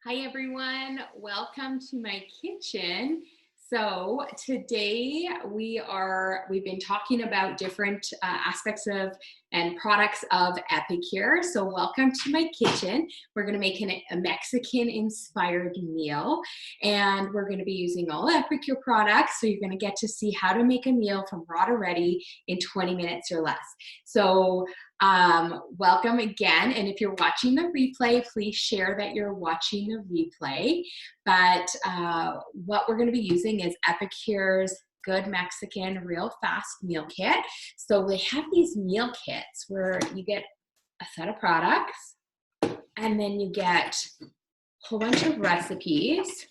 Hi everyone, welcome to my kitchen. So today we've been talking about different aspects of and products of Epicure. So welcome to my kitchen. We're going to make a Mexican inspired meal, and we're going to be using all Epicure products. So you're going to get to see how to make a meal from raw to ready in 20 minutes or less. So welcome again. And if you're watching the replay, please share that you're watching the replay. But what we're going to be using is Epicure's Good Mexican Real Fast Meal Kit. So they have these meal kits where you get a set of products and then you get a whole bunch of recipes.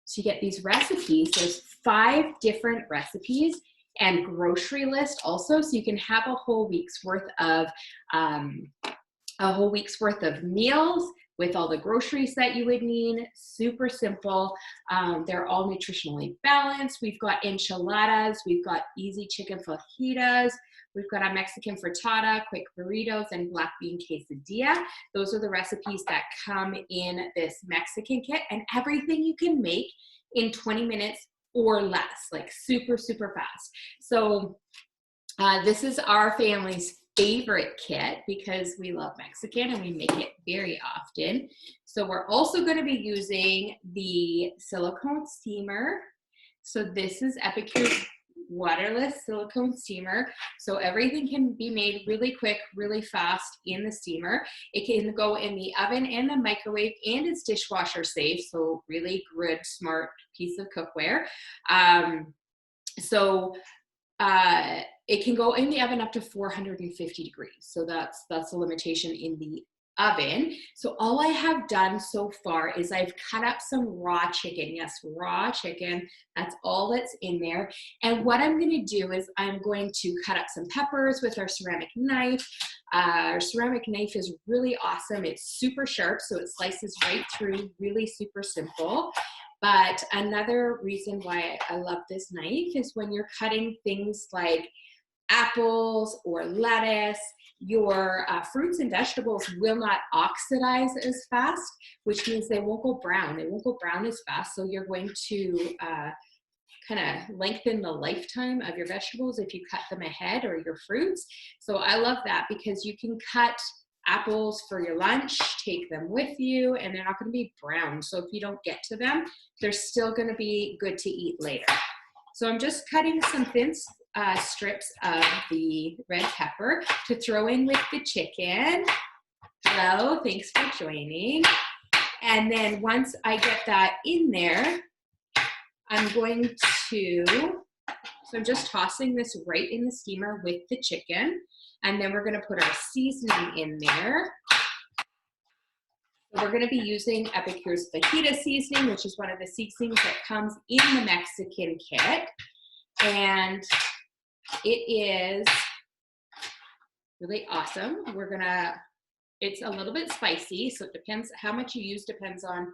So you get these recipes. There's 5 different recipes and grocery list also, so you can have a whole week's worth of meals with all the groceries that you would need. Super simple. They're all nutritionally balanced. We've got enchiladas, we've got easy chicken fajitas, we've got a Mexican frittata, quick burritos, and black bean quesadilla. Those are the recipes that come in this Mexican kit, and everything you can make in 20 minutes or less, like super, super fast. So this is our family's favorite kit because we love Mexican and we make it very often. So we're also going to be using the silicone steamer. So this is Epicure's waterless silicone steamer. So everything can be made really quick, really fast in the steamer. It can go in the oven and the microwave, and it's dishwasher safe. So really good, smart piece of cookware. It can go in the oven up to 450 degrees. So that's the limitation in the oven. So all I have done so far is I've cut up some raw chicken. Yes, raw chicken. That's all that's in there. And what I'm going to do is I'm going to cut up some peppers with our ceramic knife. Our ceramic knife is really awesome. It's super sharp, so it slices right through, really super simple. But another reason why I love this knife is when you're cutting things like apples or lettuce, your fruits and vegetables will not oxidize as fast, which means they won't go brown. They won't go brown as fast. So you're going to kind of lengthen the lifetime of your vegetables if you cut them ahead, or your fruits. So I love that because you can cut apples for your lunch, take them with you, and they're not going to be brown. So if you don't get to them, they're still going to be good to eat later. So I'm just cutting some thin strips of the red pepper to throw in with the chicken. Hello, thanks for joining. And then once I get that in there, I'm just tossing this right in the steamer with the chicken. And then we're going to put our seasoning in there. So we're going to be using Epicure's fajita seasoning, which is one of the seasonings that comes in the Mexican kit. And it is really awesome. It's a little bit spicy, so it depends how much you use, depends on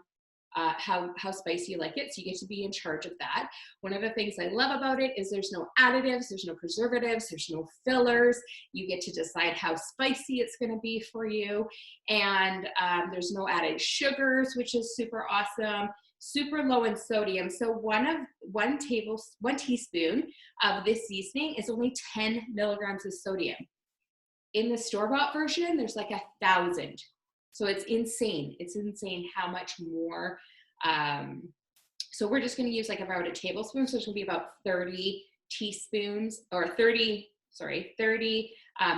how spicy you like it. So you get to be in charge of that. One of the things I love about it is there's no additives, there's no preservatives, there's no fillers. You get to decide how spicy it's going to be for you. And there's no added sugars, which is super awesome. Super low in sodium. So one teaspoon of this seasoning is only 10 milligrams of sodium. In the store-bought version, there's like 1,000. So it's insane. It's insane how much more. So we're just going to use like about a tablespoon. So it's going to be about 30 teaspoons or 30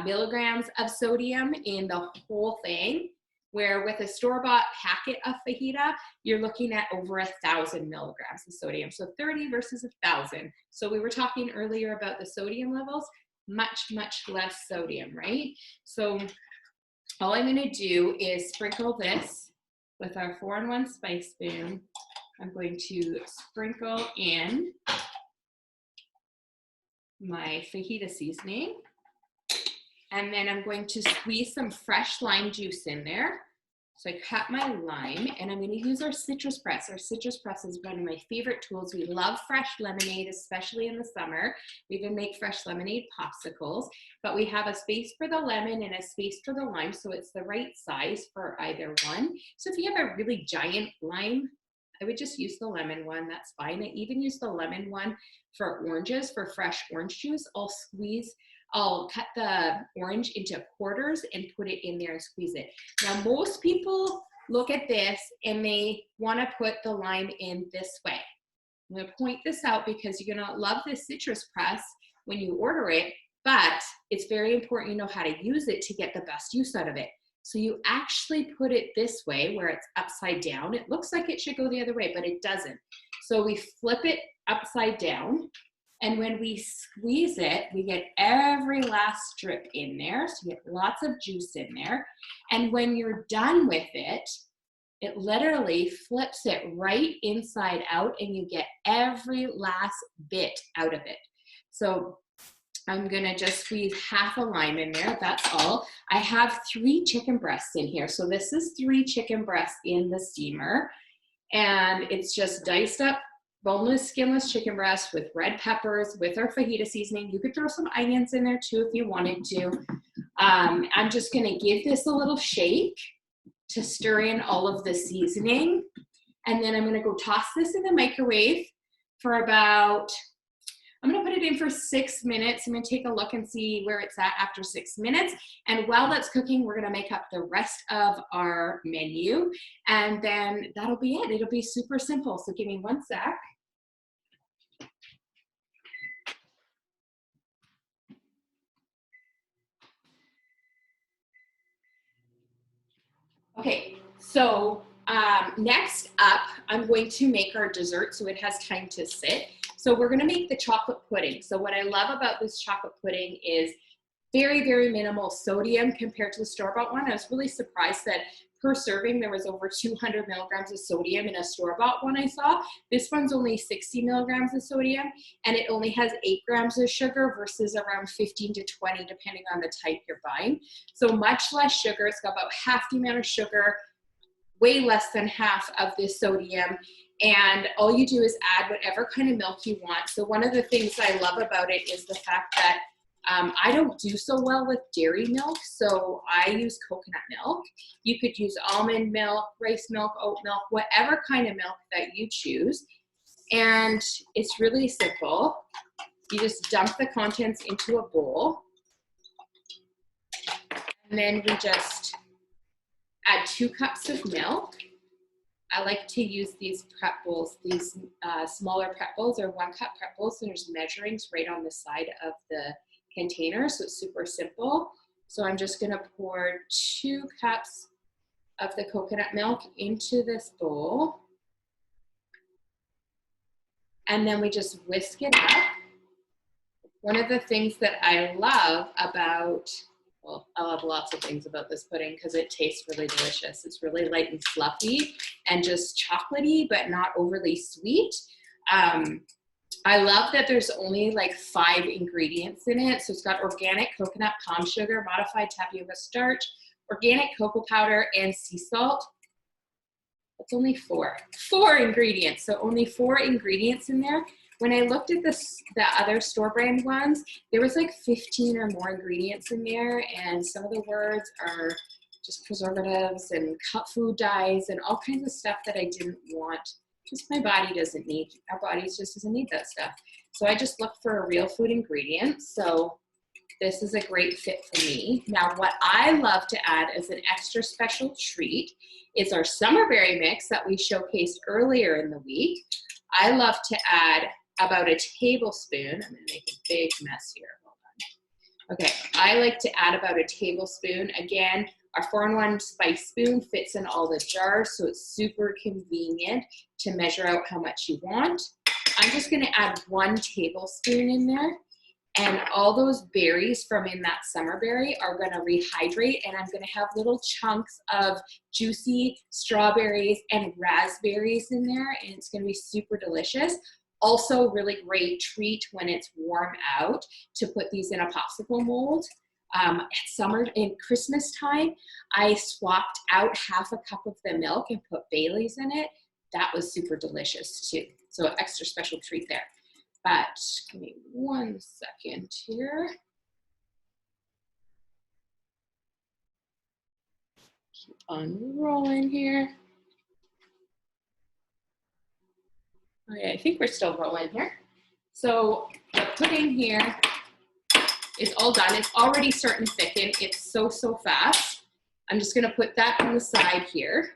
milligrams of sodium in the whole thing. Where with a store-bought packet of fajita, you're looking at over 1,000 milligrams of sodium. So 30 versus 1,000. So we were talking earlier about the sodium levels, much, much less sodium, right? So all I'm going to do is sprinkle this with our 4-in-1 spice spoon. I'm going to sprinkle in my fajita seasoning. And then I'm going to squeeze some fresh lime juice in there. So I cut my lime, and I'm going to use our citrus press. Our citrus press is one of my favorite tools. We love fresh lemonade, especially in the summer. We even make fresh lemonade popsicles, but we have a space for the lemon and a space for the lime, so it's the right size for either one. So if you have a really giant lime, I would just use the lemon one, that's fine. I even use the lemon one for oranges, for fresh orange juice. I'll cut the orange into quarters and put it in there and squeeze it. Now, most people look at this and they wanna put the lime in this way. I'm gonna point this out because you're gonna love this citrus press when you order it, but it's very important you know how to use it to get the best use out of it. So you actually put it this way where it's upside down. It looks like it should go the other way, but it doesn't. So we flip it upside down, and when we squeeze it, we get every last strip in there. So you get lots of juice in there. And when you're done with it, it literally flips it right inside out, and you get every last bit out of it. So I'm gonna just squeeze half a lime in there, that's all. I have 3 chicken breasts in here. So this is 3 chicken breasts in the steamer, and it's just diced up boneless, skinless chicken breast with red peppers, with our fajita seasoning. You could throw some onions in there too if you wanted to. I'm just gonna give this a little shake to stir in all of the seasoning. And then I'm gonna go toss this in the microwave for about, I'm gonna put it in for 6 minutes. I'm gonna take a look and see where it's at after 6 minutes. And while that's cooking, we're gonna make up the rest of our menu. And then that'll be it. It'll be super simple. So give me 1 sec. Okay, so next up, I'm going to make our dessert so it has time to sit. So we're gonna make the chocolate pudding. So what I love about this chocolate pudding is very, very minimal sodium compared to the store-bought one. I was really surprised that per serving, there was over 200 milligrams of sodium in a store-bought one I saw. This one's only 60 milligrams of sodium, and it only has 8 grams of sugar versus around 15 to 20, depending on the type you're buying. So much less sugar. It's got about half the amount of sugar, way less than half of the sodium. And all you do is add whatever kind of milk you want. So one of the things I love about it is the fact that I don't do so well with dairy milk, so I use coconut milk. You could use almond milk, rice milk, oat milk, whatever kind of milk that you choose. And it's really simple. You just dump the contents into a bowl. And then we just add 2 cups of milk. I like to use these prep bowls, these smaller prep bowls or 1 cup prep bowls. So there's measurings right on the side of the container, so it's super simple. So I'm just gonna pour 2 cups of the coconut milk into this bowl. And then we just whisk it up. One of the things that I love about, well, I love lots of things about this pudding because it tastes really delicious. It's really light and fluffy and just chocolatey, but not overly sweet. I love that there's only like 5 ingredients in it. So it's got organic coconut palm sugar, modified tapioca starch, organic cocoa powder, and sea salt. It's only 4 ingredients. So only 4 ingredients in there. When I looked at the other store brand ones, there was like 15 or more ingredients in there. And some of the words are just preservatives and cut food dyes and all kinds of stuff that I didn't want. Just my body doesn't need, our bodies just doesn't need that stuff. So I just look for a real food ingredient. So this is a great fit for me. Now what I love to add as an extra special treat is our summerberry mix that we showcased earlier in the week. I love to add about a tablespoon. I'm gonna make a big mess here, hold on. Okay, I like to add about a tablespoon. Again, our 4-in-1 spice spoon fits in all the jars, so it's super convenient to measure out how much you want. I'm just gonna add 1 tablespoon in there, and all those berries from in that summerberry are gonna rehydrate, and I'm gonna have little chunks of juicy strawberries and raspberries in there, and it's gonna be super delicious. Also really great treat when it's warm out to put these in a popsicle mold. At summer, in Christmas time, I swapped out half a cup of the milk and put Bailey's in it. That was super delicious too. So extra special treat there. But give me 1 second here. Keep on rolling here. Okay, I think we're still rolling here. So the pudding here is all done. It's already starting to thicken. It's so fast. I'm just gonna put that on the side here.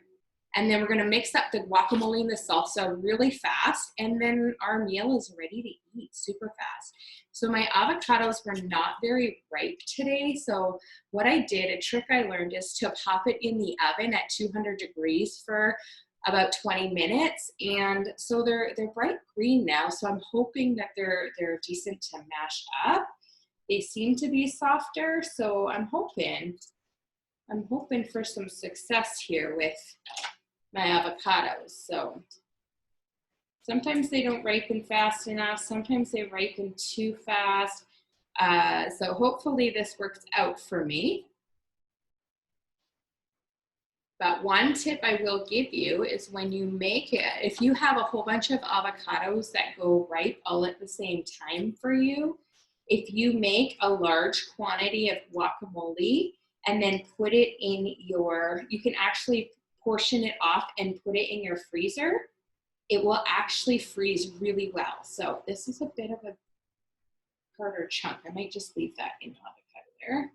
And then we're gonna mix up the guacamole and the salsa really fast. And then our meal is ready to eat super fast. So my avocados were not very ripe today. So what I did, a trick I learned, is to pop it in the oven at 200 degrees for about 20 minutes. And so they're bright green now. So I'm hoping that they're decent to mash up. They seem to be softer. So I'm hoping for some success here with my avocados. So sometimes they don't ripen fast enough. Sometimes they ripen too fast. So hopefully this works out for me. But one tip I will give you is when you make it, if you have a whole bunch of avocados that go ripe all at the same time for you, if you make a large quantity of guacamole and then put it in you can actually portion it off and put it in your freezer, it will actually freeze really well. So this is a bit of a harder chunk. I might just leave that in the avocado there.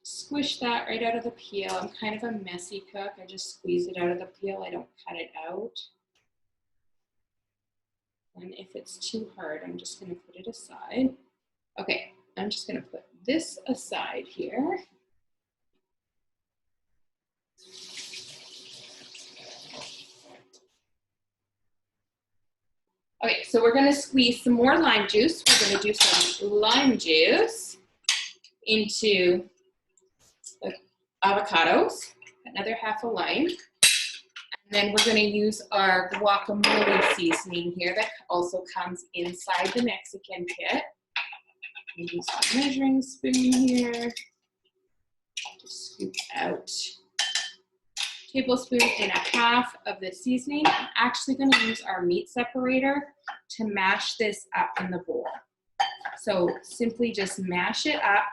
Squish that right out of the peel. I'm kind of a messy cook. I just squeeze it out of the peel. I don't cut it out. And if it's too hard, I'm just going to put it aside. Okay, I'm just going to put this aside here. Okay, so we're gonna squeeze some more lime juice. We're gonna do some lime juice into the avocados, another half a lime. And then we're gonna use our guacamole seasoning here that also comes inside the Mexican kit. Use a measuring spoon here. Just scoop out tablespoon and a half of the seasoning. I'm actually going to use our meat separator to mash this up in the bowl. So simply just mash it up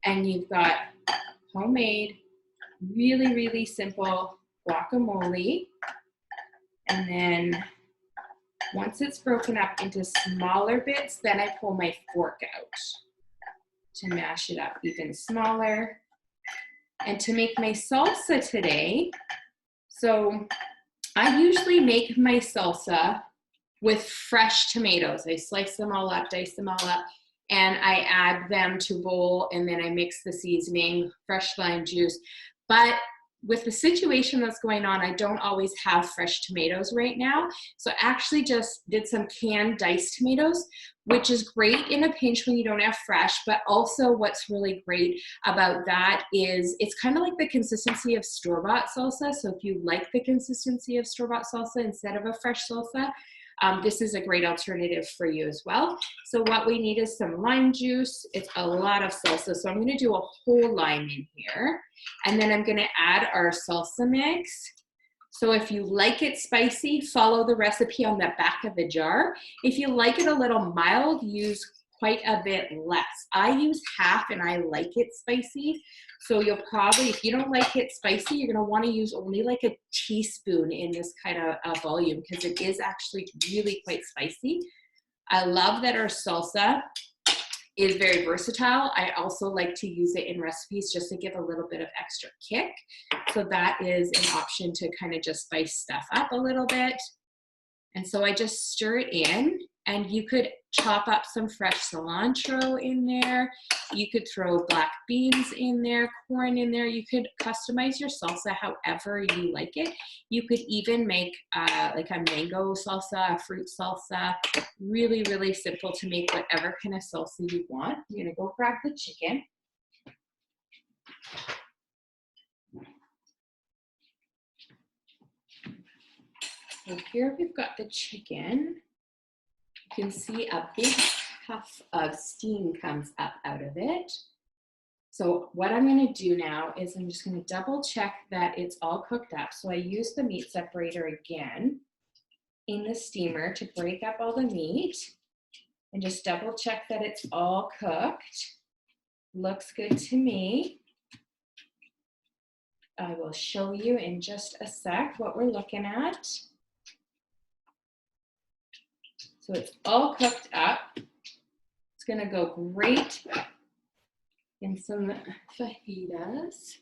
and you've got homemade, really simple guacamole. And then once it's broken up into smaller bits, then I pull my fork out to mash it up even smaller. And to make my salsa today, so I usually make my salsa with fresh tomatoes. I slice them all up, dice them all up, and I add them to a bowl, and then I mix the seasoning, fresh lime juice. But with the situation that's going on, I don't always have fresh tomatoes right now. So I actually just did some canned diced tomatoes, which is great in a pinch when you don't have fresh, but also what's really great about that is it's kind of like the consistency of store-bought salsa. So if you like the consistency of store-bought salsa instead of a fresh salsa, this is a great alternative for you as well. So what we need is some lime juice. It's a lot of salsa. So I'm gonna do a whole lime in here. And then I'm gonna add our salsa mix. So if you like it spicy, follow the recipe on the back of the jar. If you like it a little mild, use quite a bit less. I use half and I like it spicy. So you'll probably, if you don't like it spicy, you're gonna wanna use only like a teaspoon in this kind of volume because it is actually really quite spicy. I love that our salsa is very versatile. I also like to use it in recipes just to give a little bit of extra kick. So that is an option to kind of just spice stuff up a little bit. And so I just stir it in, and you could chop up some fresh cilantro in there. You could throw black beans in there, corn in there. You could customize your salsa however you like it. You could even make like a mango salsa, a fruit salsa. Really simple to make whatever kind of salsa you want. I'm gonna go grab the chicken. So here we've got the chicken. You can see a big puff of steam comes up out of it. So what I'm going to do now is I'm just going to double check that it's all cooked up. So I use the meat separator again in the steamer to break up all the meat and just double check that it's all cooked. Looks good to me. I will show you in just a sec what we're looking at. So it's all cooked up. It's gonna go great in some fajitas.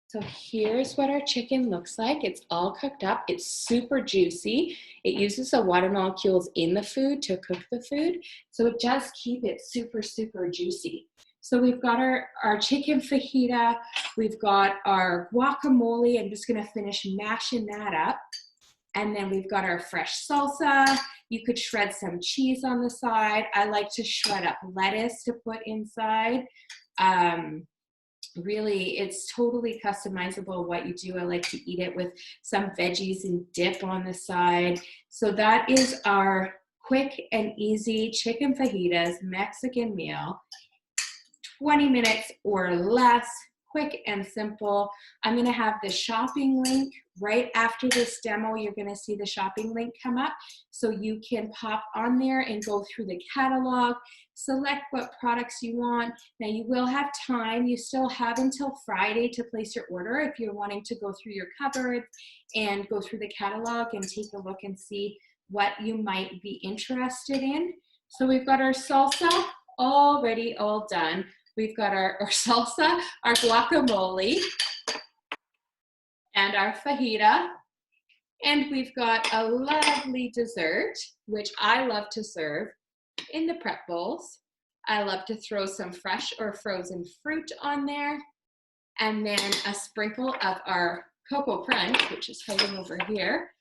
So here's what our chicken looks like. It's all cooked up. It's super juicy. It uses the water molecules in the food to cook the food. So it does keep it super, super juicy. So we've got our chicken fajita. We've got our guacamole. I'm just gonna finish mashing that up. And then we've got our fresh salsa. You could shred some cheese on the side. I like to shred up lettuce to put inside. Really, it's totally customizable what you do. I like to eat it with some veggies and dip on the side. So that is our quick and easy chicken fajitas Mexican meal. 20 minutes or less, quick and simple. I'm gonna have the shopping link right after this demo. You're gonna see the shopping link come up so you can pop on there and go through the catalog, select what products you want. Now you will have time, you still have until Friday to place your order if you're wanting to go through your cupboard and go through the catalog and take a look and see what you might be interested in. So we've got our salsa already all done. We've got our salsa, our guacamole, and our fajita. And we've got a lovely dessert, which I love to serve in the prep bowls. I love to throw some fresh or frozen fruit on there. And then a sprinkle of our Cocoa Crunch, which is hiding over here.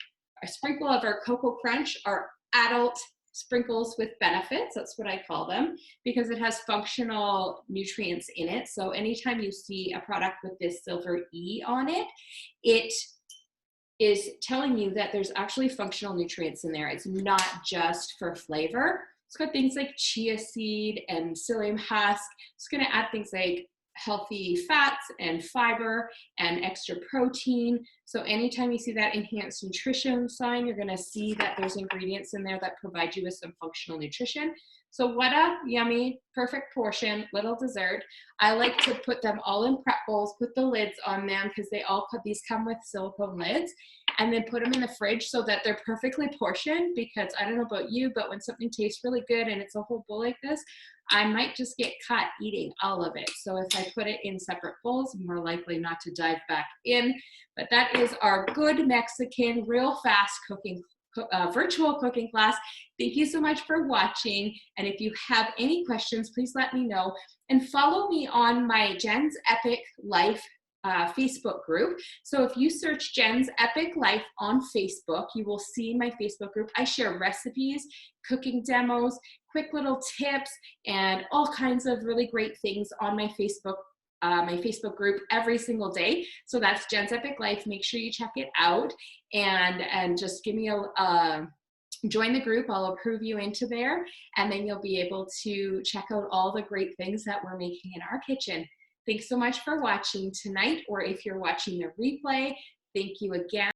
A sprinkle of our Cocoa Crunch, our adult sprinkles with benefits, that's what I call them, because it has functional nutrients in it. So anytime you see a product with this silver E on it, it is telling you that there's actually functional nutrients in there. It's not just for flavor. It's got things like chia seed and psyllium husk. It's gonna add things like healthy fats and fiber and extra protein. So anytime you see that enhanced nutrition sign, you're gonna see that there's ingredients in there that provide you with some functional nutrition. So what a yummy, perfect portion, little dessert. I like to put them all in prep bowls, put the lids on them because these come with silicone lids, and then put them in the fridge so that they're perfectly portioned, because I don't know about you, but when something tastes really good and it's a whole bowl like this, I might just get caught eating all of it. So if I put it in separate bowls, I'm more likely not to dive back in. But that is our good Mexican, real fast cooking virtual cooking class. Thank you so much for watching. And if you have any questions, please let me know. And follow me on my Jen's Epic Life Facebook group. So if you search Jen's Epic Life on Facebook, you will see my Facebook group. I share recipes, cooking demos, quick little tips, and all kinds of really great things on my Facebook group every single day. So that's Jen's Epic Life. Make sure you check it out and just give me join the group. I'll approve you into there, and then you'll be able to check out all the great things that we're making in our kitchen. Thanks so much for watching tonight, or if you're watching the replay, thank you again.